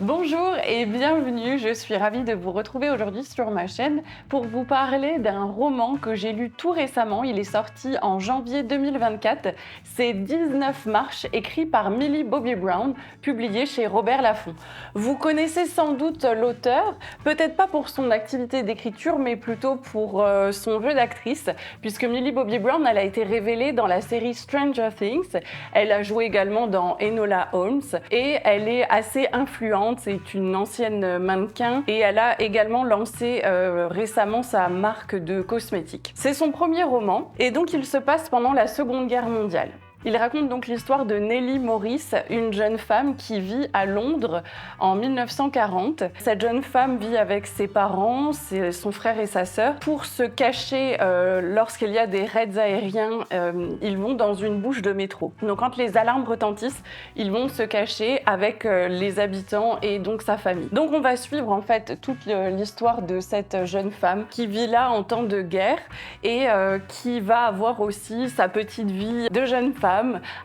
Bonjour et bienvenue, je suis ravie de vous retrouver aujourd'hui sur ma chaîne pour vous parler d'un roman que j'ai lu tout récemment. Il est sorti en janvier 2024. C'est 19 marches, écrit par Millie Bobby Brown, publié chez Robert Laffont. Vous connaissez sans doute l'auteur, peut-être pas pour son activité d'écriture, mais plutôt pour son jeu d'actrice, puisque Millie Bobby Brown, elle a été révélée dans la série Stranger Things. Elle a joué également dans Enola Holmes et elle est assez influente. C'est une ancienne mannequin et elle a également lancé récemment sa marque de cosmétiques. C'est son premier roman et donc il se passe pendant la Seconde Guerre mondiale. Il raconte donc l'histoire de Nellie Morris, une jeune femme qui vit à Londres en 1940. Cette jeune femme vit avec ses parents, son frère et sa sœur. Pour se cacher lorsqu'il y a des raids aériens, ils vont dans une bouche de métro. Donc quand les alarmes retentissent, ils vont se cacher avec les habitants et donc sa famille. Donc on va suivre en fait toute l'histoire de cette jeune femme qui vit là en temps de guerre et qui va avoir aussi sa petite vie de jeune femme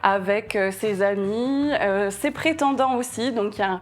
avec ses amis, ses prétendants aussi, donc il y a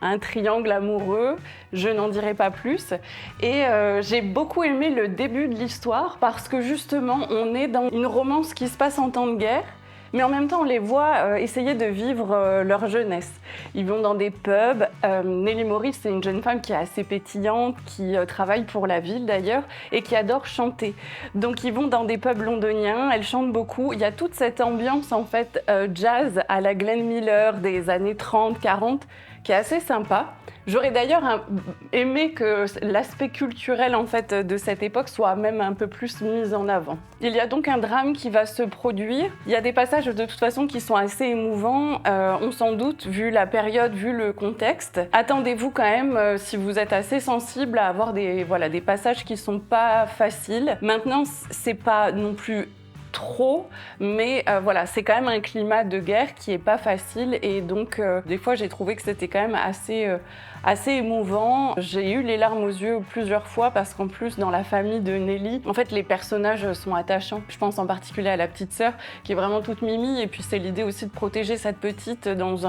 un triangle amoureux, je n'en dirai pas plus. Et j'ai beaucoup aimé le début de l'histoire parce que justement on est dans une romance qui se passe en temps de guerre, mais en même temps on les voit essayer de vivre leur jeunesse. Ils vont dans des pubs. Nellie Morris, c'est une jeune femme qui est assez pétillante, qui travaille pour la ville d'ailleurs et qui adore chanter. Donc ils vont dans des pubs londoniens, elle chante beaucoup. Il y a toute cette ambiance en fait jazz à la Glenn Miller des années 30-40 qui est assez sympa. J'aurais d'ailleurs aimé que l'aspect culturel en fait de cette époque soit même un peu plus mis en avant. Il y a donc un drame qui va se produire. Il y a des passages de toute façon qui sont assez émouvants, on s'en doute, vu la période, vu le contexte. Attendez-vous quand même, si vous êtes assez sensible, à avoir des passages qui sont pas faciles. Maintenant, c'est pas non plus trop, mais voilà, c'est quand même un climat de guerre qui est pas facile et donc des fois j'ai trouvé que c'était quand même assez émouvant. J'ai eu les larmes aux yeux plusieurs fois parce qu'en plus dans la famille de Nellie, en fait les personnages sont attachants. Je pense en particulier à la petite sœur qui est vraiment toute mimi et puis c'est l'idée aussi de protéger cette petite dans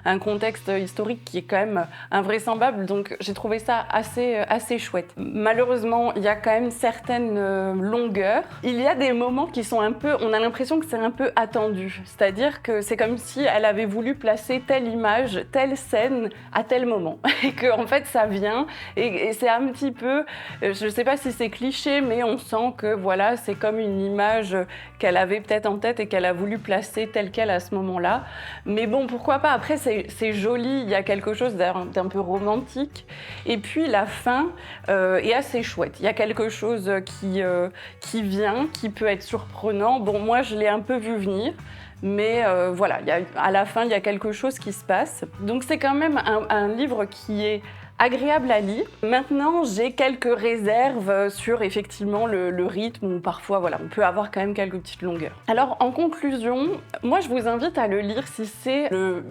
un contexte historique qui est quand même invraisemblable, donc j'ai trouvé ça assez chouette. Malheureusement, il y a quand même certaines longueurs. Il y a des moments qui sont on a l'impression que c'est un peu attendu, c'est-à-dire que c'est comme si elle avait voulu placer telle image, telle scène à tel moment, et que en fait ça vient, et c'est un petit peu, je sais pas si c'est cliché, mais on sent que voilà, c'est comme une image qu'elle avait peut-être en tête et qu'elle a voulu placer telle quelle à ce moment-là. Mais bon, pourquoi pas, après c'est joli, il y a quelque chose d'un peu romantique, et puis la fin est assez chouette. Il y a quelque chose qui vient, qui peut être surprenant. Bon, moi, je l'ai un peu vu venir, mais voilà, à la fin, il y a quelque chose qui se passe. Donc, c'est quand même un livre qui est agréable à lire. Maintenant, j'ai quelques réserves sur effectivement le rythme, où parfois, voilà, on peut avoir quand même quelques petites longueurs. Alors, en conclusion, moi, je vous invite à le lire si c'est le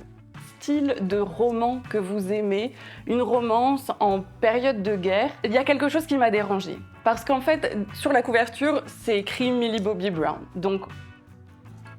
style de roman que vous aimez, une romance en période de guerre. Il y a quelque chose qui m'a dérangée. Parce qu'en fait, sur la couverture, c'est écrit Millie Bobby Brown. Donc,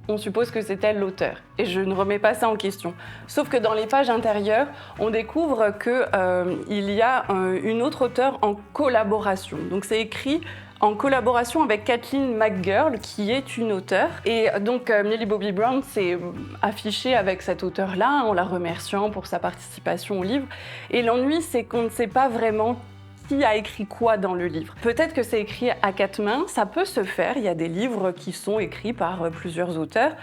on suppose que c'est elle l'auteur. Et je ne remets pas ça en question. Sauf que dans les pages intérieures, on découvre qu'il y a une autre auteure en collaboration. Donc, c'est écrit en collaboration avec Kathleen McGirl, qui est une auteure. Et donc, Millie Bobby Brown s'est affichée avec cette auteure-là, en la remerciant pour sa participation au livre. Et l'ennui, c'est qu'on ne sait pas vraiment qui a écrit quoi dans le livre. Peut-être que c'est écrit à quatre mains, ça peut se faire, il y a des livres qui sont écrits par plusieurs auteurs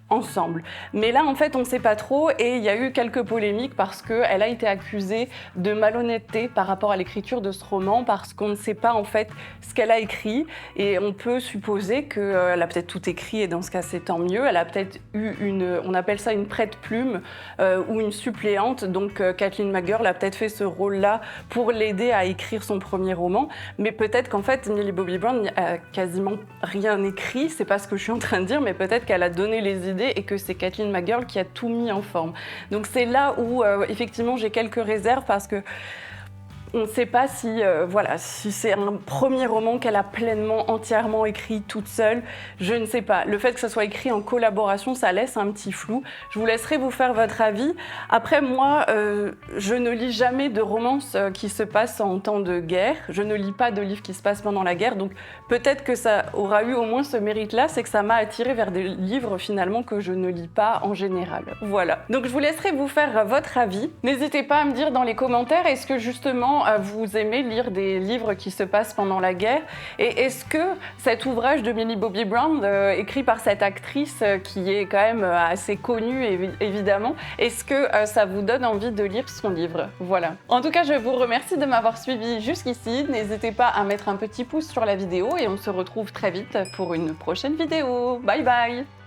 ensemble. Mais là, en fait, on ne sait pas trop et il y a eu quelques polémiques parce qu'elle a été accusée de malhonnêteté par rapport à l'écriture de ce roman parce qu'on ne sait pas en fait ce qu'elle a écrit et on peut supposer qu'elle a peut-être tout écrit et dans ce cas, c'est tant mieux. Elle a peut-être eu on appelle ça une prête-plume ou une suppléante. Donc, Kathleen McGirl a peut-être fait ce rôle-là pour l'aider à écrire son premier roman. Mais peut-être qu'en fait, Millie Bobby Brown n'a quasiment rien écrit. C'est pas ce que je suis en train de dire, mais peut-être qu'elle a donné les idées et que c'est Kathleen McGirl qui a tout mis en forme. Donc c'est là où effectivement j'ai quelques réserves parce que On ne sait pas si, voilà, si c'est un premier roman qu'elle a pleinement, entièrement écrit toute seule. Je ne sais pas. Le fait que ça soit écrit en collaboration, ça laisse un petit flou. Je vous laisserai vous faire votre avis. Après, moi, je ne lis jamais de romances qui se passent en temps de guerre. Je ne lis pas de livres qui se passent pendant la guerre. Donc peut-être que ça aura eu au moins ce mérite-là, c'est que ça m'a attirée vers des livres finalement que je ne lis pas en général. Voilà. Donc je vous laisserai vous faire votre avis. N'hésitez pas à me dire dans les commentaires, est-ce que justement vous aimez lire des livres qui se passent pendant la guerre? Et est-ce que cet ouvrage de Millie Bobby Brown, écrit par cette actrice qui est quand même assez connue évidemment, est-ce que ça vous donne envie de lire son livre? Voilà. En tout cas, je vous remercie de m'avoir suivi jusqu'ici. N'hésitez pas à mettre un petit pouce sur la vidéo et on se retrouve très vite pour une prochaine vidéo. Bye bye!